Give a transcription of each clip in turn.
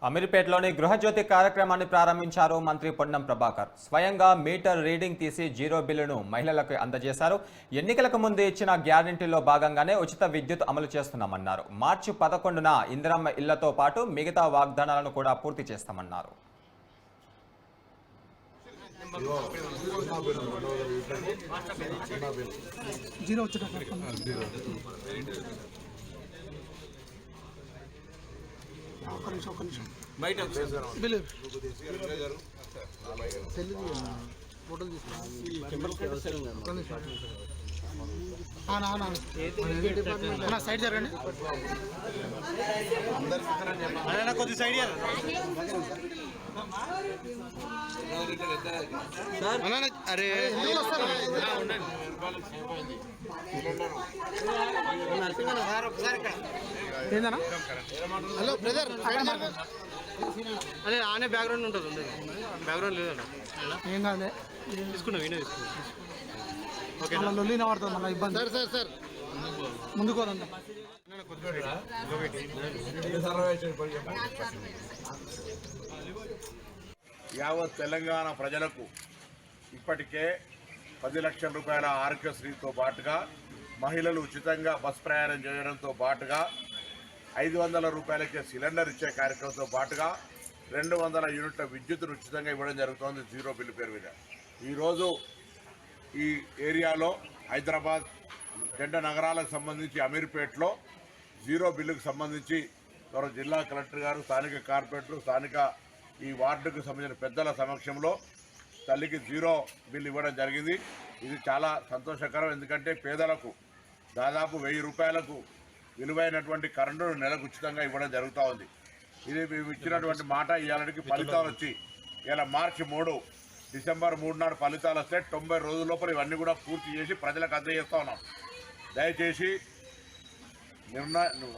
అమీర్పేటలోని గృహజ్యోతి కార్యక్రమాన్ని ప్రారంభించారు మంత్రి పొన్నం ప్రభాకర్. స్వయంగా మీటర్ రీడింగ్ తీసి జీరో బిల్లును మహిళలకు అందజేశారు. ఎన్నికలకు ముందు ఇచ్చిన గ్యారంటీలో భాగంగానే ఉచిత విద్యుత్ అమలు చేస్తున్నామన్నారు. మార్చి 11న ఇందిరమ్మ ఇళ్లతో పాటు మిగతా వాగ్దానాలను కూడా పూర్తి చేస్తామన్నారు. సైడ్ జరగండి కొద్ది సైడ్ అరే ఏందన్నా హలో బ్రదర్ అదే ఆనే బ్యాక్గ్రౌండ్ ఉంటుంది బ్యాక్గ్రౌండ్ లేదన్నా ఏం కాదు తీసుకున్నాం వీడియో ఓకే లొల్లిన పడుతుంది మళ్ళీ ఇబ్బంది సార్ సార్ సార్ ముందుకు పోదండి. యావత్ తెలంగాణ ప్రజలకు ఇప్పటికే 10 లక్షల రూపాయల ఆరోగ్యశ్రీతో పాటుగా మహిళలు ఉచితంగా బస్ ప్రయాణం చేయడంతో పాటుగా 500 రూపాయలకే సిలిండర్ ఇచ్చే కార్యక్రమంతో పాటుగా 200 యూనిట్ల విద్యుత్తును ఉచితంగా ఇవ్వడం జరుగుతోంది జీరో బిల్లు పేరు మీద. ఈరోజు ఈ ఏరియాలో హైదరాబాద్ జంట నగరాలకు సంబంధించి అమీర్పేటలో జీరో బిల్లుకు సంబంధించి గౌరవ జిల్లా కలెక్టర్ గారు, స్థానిక కార్పొరేటర్, స్థానిక ఈ వార్డుకు సంబంధించిన పెద్దల సమక్షంలో తల్లికి జీరో బిల్ ఇవ్వడం జరిగింది. ఇది చాలా సంతోషకరం. ఎందుకంటే పేదలకు దాదాపు 1000 రూపాయలకు విలువైనటువంటి కరెంటును నెలకు ఉచితంగా ఇవ్వడం జరుగుతూ ఉంది. ఇది మేము ఇచ్చినటువంటి మాట ఇవాళకి ఫలితాలు వచ్చి ఇలా మార్చి 3 డిసెంబర్ 3 నాడు ఫలితాలు వస్తే 90 రోజుల లోపల ఇవన్నీ కూడా పూర్తి చేసి ప్రజలకు అందజేస్తూ ఉన్నాం. దయచేసి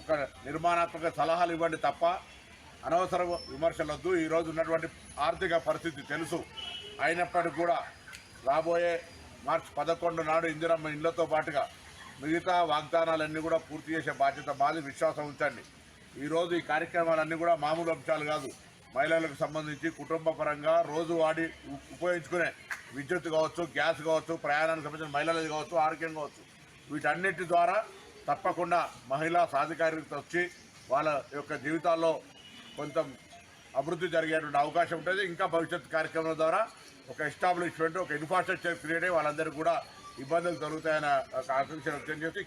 ఒక నిర్మాణాత్మక సలహాలు ఇవ్వండి తప్ప అనవసర విమర్శలొద్దు. ఈరోజు ఉన్నటువంటి ఆర్థిక పరిస్థితి తెలుసు. అయినప్పటికీ కూడా రాబోయే మార్చి 11 నాడు ఇందిరమ్మ ఇళ్లతో పాటుగా మిగతా వాగ్దానాలన్నీ కూడా పూర్తి చేసే బాధ్యత మాది. విశ్వాసం ఉంచండి. ఈరోజు ఈ కార్యక్రమాలన్నీ కూడా మామూలు అంశాలు కాదు. మహిళలకు సంబంధించి కుటుంబ పరంగా రోజు వాడి ఉపయోగించుకునే విద్యుత్ కావచ్చు, గ్యాస్ కావచ్చు, ప్రయాణానికి సంబంధించిన మహిళలది కావచ్చు, ఆరోగ్యం కావచ్చు, వీటన్నిటి ద్వారా తప్పకుండా మహిళా సాధికారికత వచ్చి వాళ్ళ యొక్క జీవితాల్లో కొంత అభివృద్ధి జరిగేటువంటి అవకాశం ఉంటుంది. ఇంకా భవిష్యత్ కార్యక్రమాల ద్వారా ఒక ఎస్టాబ్లిష్మెంట్, ఒక ఇన్ఫ్రాస్ట్రక్చర్ క్రియేట్ అయ్యి వాళ్ళందరికీ కూడా ఇబ్బందులు కలుగుతాయన్న ఆకాంక్ష వ్యక్తం చేసి